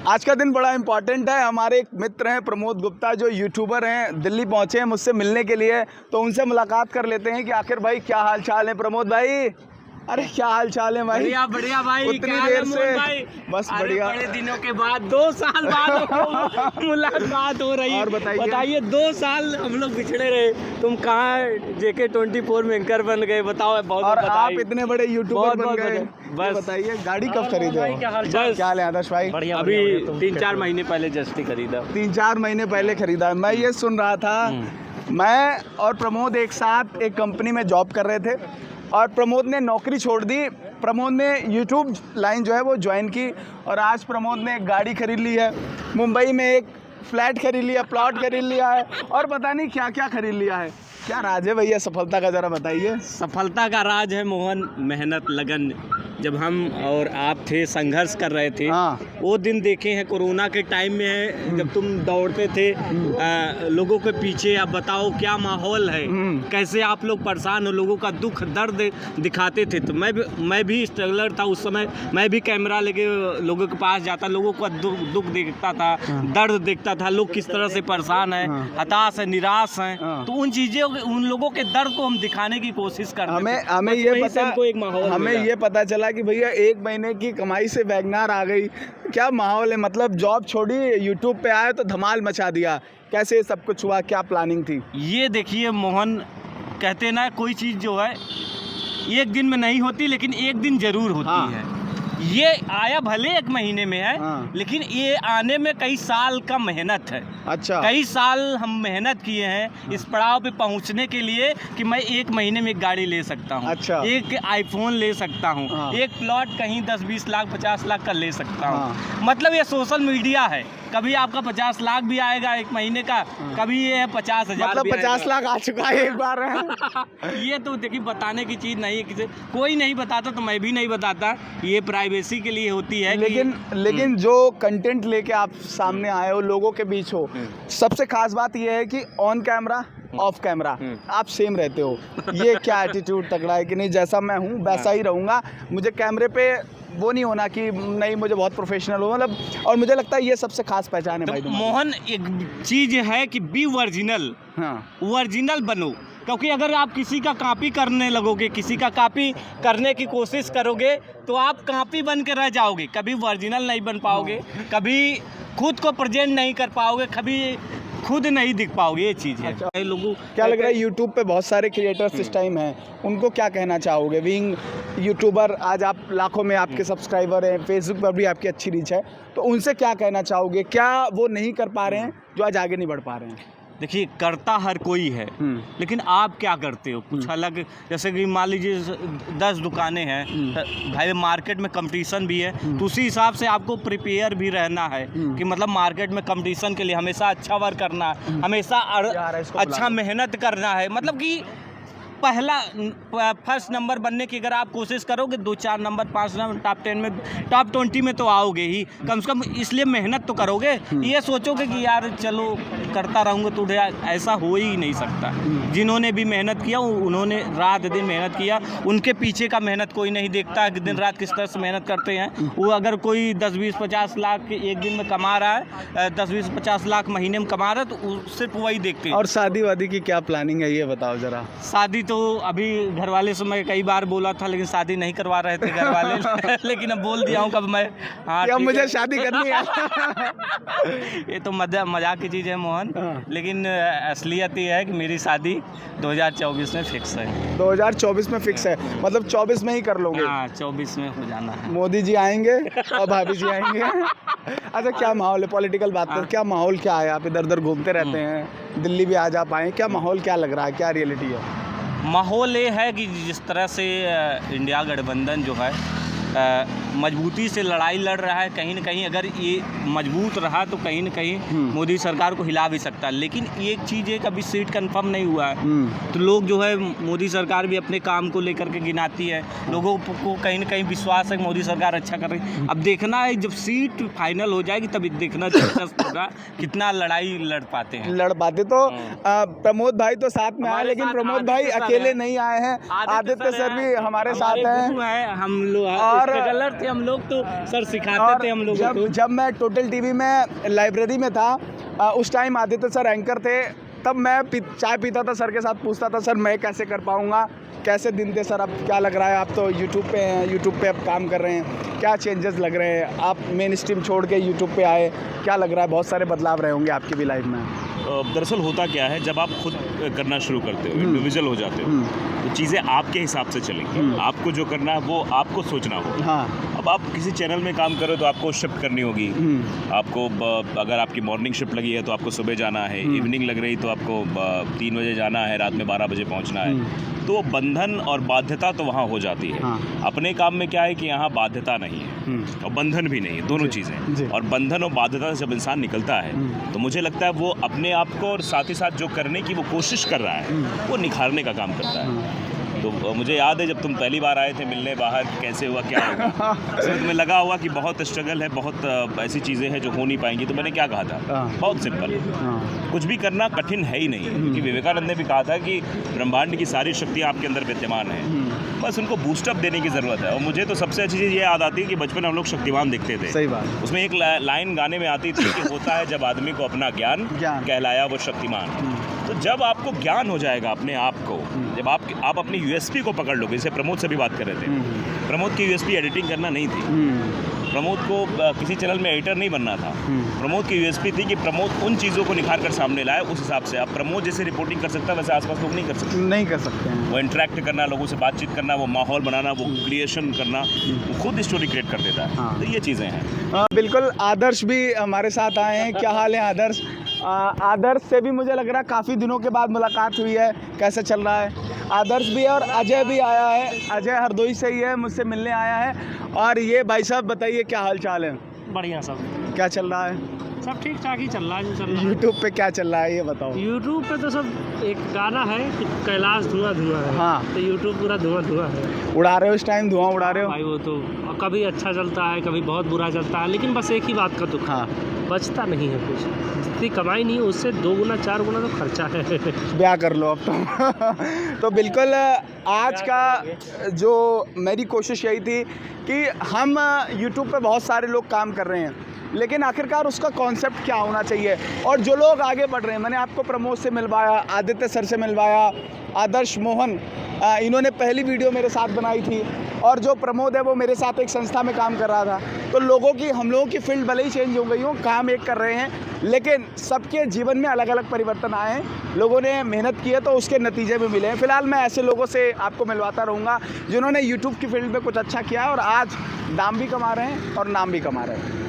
आज का दिन बड़ा इम्पॉर्टेंट है। हमारे एक मित्र हैं प्रमोद गुप्ता, जो यूट्यूबर हैं, दिल्ली पहुंचे हैं मुझसे मिलने के लिए। तो उनसे मुलाकात कर लेते हैं कि आखिर भाई क्या हाल चाल है। प्रमोद भाई, अरे क्या हाल चाल है भाई? बढ़िया बढ़िया भाई, उतनी देर से भाई? बस बढ़िया। बड़े दिनों के बाद 2 साल बाद मुलाकात हो रही है। और बताइए 2 साल हम लोग बिछड़े रहे। तुम कहाँ JK24 में एंकर बन गए, बताओ। बहुत और आप इतने बड़े यूट्यूबर बन गए। बस बताइए गाड़ी कब खरीदे हो? क्या हाल है आदर्श भाई? अभी 3-4 महीने पहले जस्ट ही खरीदा। 3-4 महीने पहले खरीदा। मैं ये सुन रहा था, मैं और प्रमोद एक साथ एक कंपनी में जॉब कर रहे थे और प्रमोद ने नौकरी छोड़ दी। प्रमोद ने यूट्यूब लाइन जो है वो ज्वाइन की और आज प्रमोद ने एक गाड़ी खरीद ली है, मुंबई में एक फ्लैट खरीद लिया, प्लॉट खरीद लिया है और पता नहीं क्या क्या खरीद लिया है। क्या राज है भैया सफलता का, ज़रा बताइए। सफलता का राज है मोहन, मेहनत, लगन। जब हम और आप थे, संघर्ष कर रहे थे, वो दिन देखे हैं। कोरोना के टाइम में है, जब तुम दौड़ते थे लोगों के पीछे। अब बताओ क्या माहौल है, कैसे आप लोग परेशान हो, लोगों का दुख दर्द दिखाते थे। तो मैं भी स्ट्रगलर था उस समय। मैं भी कैमरा लेके लोगों के पास जाता, लोगों का दुख देखता था, दर्द देखता था, लोग किस तरह से परेशान हैं, हताश है, निराश हैं। तो उन लोगों के दर्द को हम दिखाने की कोशिश करते थे। हमें ये पता चला कि भैया 1 महीने की कमाई से वैगनार आ गई। क्या माहौल है, मतलब जॉब छोड़ी, यूट्यूब पे आए तो धमाल मचा दिया। कैसे सब कुछ हुआ, क्या प्लानिंग थी? ये देखिए मोहन, कहते ना कोई चीज़ जो है एक दिन में नहीं होती, लेकिन एक दिन जरूर होती है। ये आया भले 1 महीने में है, लेकिन ये आने में कई साल का मेहनत है। अच्छा, कई साल हम मेहनत किए हैं इस पड़ाव पे पहुंचने के लिए कि मैं 1 महीने में एक गाड़ी ले सकता हूं। अच्छा, एक आईफोन ले सकता हूं, एक प्लॉट कहीं 10-20 लाख 50 लाख का ले सकता हूं। मतलब ये सोशल मीडिया है। कभी आपका 50 लाख भी आएगा 1 महीने का, कभी ये है 50,000, मतलब 50 लाख आ चुका है एक बार ये तो देखिए बताने की चीज़ नहीं है, किसी कोई नहीं बताता तो मैं भी नहीं बताता। ये प्राइवेसी के लिए होती है। लेकिन जो कंटेंट लेके आप सामने आए हो, लोगों के बीच हो, सबसे खास बात ये है कि ऑन कैमरा ऑफ कैमरा आप सेम रहते हो। ये क्या एटीट्यूड तगड़ा है कि नहीं, जैसा मैं हूँ वैसा ही रहूँगा, मुझे कैमरे पे वो नहीं होना कि नहीं मुझे बहुत प्रोफेशनल हो, मतलब। और मुझे लगता है ये सबसे खास पहचान है भाई। मोहन, एक चीज़ है कि बी ओरिजिनल, ओरिजिनल बनो। क्योंकि अगर आप किसी का कॉपी करने लगोगे, किसी का कॉपी करने की कोशिश करोगे, तो आप कॉपी बन के रह जाओगे, कभी ओरिजिनल नहीं बन पाओगे, कभी खुद को प्रेजेंट नहीं कर पाओगे, कभी खुद नहीं दिख पाओगे। ये चीज़ है। अच्छा, लोगों क्या लग रहा है यूट्यूब पे बहुत सारे क्रिएटर्स इस टाइम हैं, उनको क्या कहना चाहोगे? बीइंग यूट्यूबर, आज आप लाखों में आपके सब्सक्राइबर हैं, फेसबुक पर भी आपकी अच्छी रीच है, तो उनसे क्या कहना चाहोगे? क्या वो नहीं कर पा रहे हैं जो आज आगे नहीं बढ़ पा रहे हैं? देखिए, करता हर कोई है, लेकिन आप क्या करते हो कुछ अलग। जैसे कि मान लीजिए 10 दुकानें हैं, भाई मार्केट में कंपटीशन भी है, तो उसी हिसाब से आपको प्रिपेयर भी रहना है कि मतलब मार्केट में कंपटीशन के लिए हमेशा अच्छा वर्क करना है, हमेशा अच्छा मेहनत करना है। मतलब कि फर्स्ट नंबर बनने की अगर आप कोशिश करोगे, 2-4 नंबर 5 नंबर टॉप 10 में, टॉप 20 में तो आओगे ही कम से कम। इसलिए मेहनत तो करोगे। ये सोचोगे कि यार चलो करता रहूँगा तो ऐसा हो ही नहीं सकता। जिन्होंने भी मेहनत किया, उन्होंने रात दिन मेहनत किया, उनके पीछे का मेहनत कोई नहीं देखता कि दिन रात किस तरह से मेहनत करते हैं वो। अगर कोई 10-20-50 लाख एक दिन में कमा रहा है, 10-20-50 लाख महीने में कमा रहा है, तो सिर्फ वही देखते हैं। और शादी वादी की क्या प्लानिंग है, ये बताओ ज़रा। शादी तो अभी घर वाले से मैं कई बार बोला था, लेकिन शादी नहीं करवा रहे थे घर वाले लेकिन अब बोल दिया हूँ कब मैं, हाँ मुझे शादी करनी है ये तो मजाक की चीज़ है मोहन, लेकिन असलियत ये है कि मेरी शादी 2024 में फिक्स है। 2024 में फिक्स है, मतलब 24 में ही कर लोगे? हाँ, 24 में हो जाना है। मोदी जी आएंगे और भाभी जी आएंगे। अच्छा, क्या माहौल है, पॉलिटिकल बात कर, क्या माहौल क्या है? आप इधर उधर घूमते रहते हैं, दिल्ली भी आज आप आए, क्या माहौल क्या लग रहा है, क्या रियलिटी है? माहौल ये है कि जिस तरह से इंडिया गठबंधन जो है मजबूती से लड़ाई लड़ रहा है, कहीं ना कहीं अगर ये मजबूत रहा तो कहीं ना कहीं मोदी सरकार को हिला भी सकता है। लेकिन एक चीज़ है, कभी सीट कंफर्म नहीं हुआ है, तो लोग जो है मोदी सरकार भी अपने काम को लेकर के गिनाती है। लोगों को कहीं ना कहीं विश्वास है कि मोदी सरकार अच्छा कर रही है। अब देखना है, जब सीट फाइनल हो जाएगी तब देखना दिलचस्प होगा कितना लड़ाई लड़ पाते तो प्रमोद भाई तो साथ में आए, लेकिन प्रमोद भाई अकेले नहीं आए हैं, आदित्य सर भी हमारे साथ हैं। हम लोग और थे हम लोग तो सर सिखाते थे हम लोग को। जब मैं टोटल टीवी में लाइब्रेरी में था, उस टाइम आदित्य सर एंकर थे, तब मैं चाय पीता था सर के साथ, पूछता था सर मैं कैसे कर पाऊँगा, कैसे दिन थे सर, अब क्या लग रहा है, आप तो यूट्यूब पे हैं, यूट्यूब पे अब काम कर रहे हैं, क्या चेंजेस लग रहे हैं, आप मेन स्ट्रीम छोड़ के यूट्यूब पे आए, क्या लग रहा है, बहुत सारे बदलाव रहे होंगे आपकी भी लाइफ में। दरअसल होता क्या है, जब आप खुद करना शुरू करते हो, इंडिविजुअल हो जाते हो, तो चीज़ें आपके हिसाब से चलेंगी। आपको जो करना है वो आपको सोचना होगा। हाँ। अब आप किसी चैनल में काम करो तो आपको शिफ्ट करनी होगी, आपको अगर आपकी मॉर्निंग शिफ्ट लगी है तो आपको सुबह जाना है, इवनिंग लग रही तो आपको 3 बजे जाना है, रात में 12 बजे पहुंचना है। तो बंधन और बाध्यता तो वहाँ हो जाती है। हाँ। अपने काम में क्या है कि यहाँ बाध्यता नहीं है और बंधन भी नहीं है, दोनों चीज़ें। और बंधन और बाध्यता से जब इंसान निकलता है तो मुझे लगता है वो अपने आप को और साथ ही साथ जो करने की वो कोशिश कर रहा है वो निखारने का काम करता है। तो मुझे याद है जब तुम पहली बार आए थे मिलने बाहर, कैसे हुआ, क्या हुआ, उसमें तुम्हें लगा होगा कि बहुत स्ट्रगल है, बहुत ऐसी चीज़ें हैं जो हो नहीं पाएंगी। तो मैंने क्या कहा था, बहुत सिंपल है, कुछ भी करना कठिन है ही नहीं, क्योंकि विवेकानंद ने भी कहा था कि ब्रह्मांड की सारी शक्तियाँ आपके अंदर विद्यमान है, बस उनको बूस्टअप देने की ज़रूरत है। और मुझे तो सबसे अच्छी चीज़ ये याद आती है कि बचपन में हम लोग शक्तिमान दिखते थे। सही बात। उसमें एक लाइन गाने में आती थी कि होता है जब आदमी को अपना ज्ञान कहलाया वो शक्तिमान। तो जब आपको ज्ञान हो जाएगा अपने आप को, जब आप अपनी यूएसपी को पकड़ लोगे, जैसे प्रमोद से भी बात कर रहे थे, प्रमोद की यूएसपी एडिटिंग करना नहीं थी, प्रमोद को किसी चैनल में एडिटर नहीं बनना था, प्रमोद की यूएसपी थी कि प्रमोद उन चीज़ों को निखार कर सामने लाए उस हिसाब से। अब प्रमोद जैसे रिपोर्टिंग कर सकता है वैसे आसपास लोग नहीं कर सकते हैं। वो इंटरेक्ट करना, लोगों से बातचीत करना, वो माहौल बनाना, वो क्रिएशन करना, वो खुद स्टोरी क्रिएट कर देता है। तो ये चीज़ें हैं। बिल्कुल। आदर्श भी हमारे साथ आए हैं। क्या हाल है आदर्श? आदर्श से भी मुझे लग रहा है काफ़ी दिनों के बाद मुलाकात हुई है, कैसे चल रहा है? आदर्श भी है और अजय भी आया है, अजय हरदोई से ही है, मुझसे मिलने आया है। और ये भाई साहब बताइए क्या हाल चाल है? बढ़िया सब। क्या चल रहा है? सब ठीक ठाक ही चल रहा है जो चल रहा है। यूट्यूब पे क्या चल रहा है ये बताओ। यूट्यूब पे तो सब एक गाना है कि कैलाश धुआं धुआं है। हाँ। तो यूट्यूब पूरा धुआं धुआं है। उड़ा रहे हो इस टाइम, धुआं उड़ा रहे हो? भाई वो तो कभी अच्छा चलता है, कभी बहुत बुरा चलता है, लेकिन बस एक ही बात का दुख, हाँ, बचता नहीं है कुछ। जितनी कमाई नहीं है उससे 2 गुना 4 गुना तो खर्चा है। ब्याह कर लो अब तो। तो बिल्कुल आज का जो मेरी कोशिश यही थी कि हम यूट्यूब पे बहुत सारे लोग काम कर रहे हैं, लेकिन आखिरकार उसका कॉन्सेप्ट क्या होना चाहिए। और जो लोग आगे बढ़ रहे हैं, मैंने आपको प्रमोद से मिलवाया, आदित्य सर से मिलवाया, आदर्श मोहन, इन्होंने पहली वीडियो मेरे साथ बनाई थी, और जो प्रमोद है वो मेरे साथ एक संस्था में काम कर रहा था। तो हम लोगों की फील्ड भले ही चेंज हो गई हो, काम एक कर रहे हैं, लेकिन सबके जीवन में अलग अलग परिवर्तन आए हैं। लोगों ने मेहनत की है तो उसके नतीजे भी मिले हैं। फिलहाल मैं ऐसे लोगों से आपको मिलवाता रहूँगा जिन्होंने यूट्यूब की फील्ड में कुछ अच्छा किया है और आज दाम भी कमा रहे हैं और नाम भी कमा रहे हैं।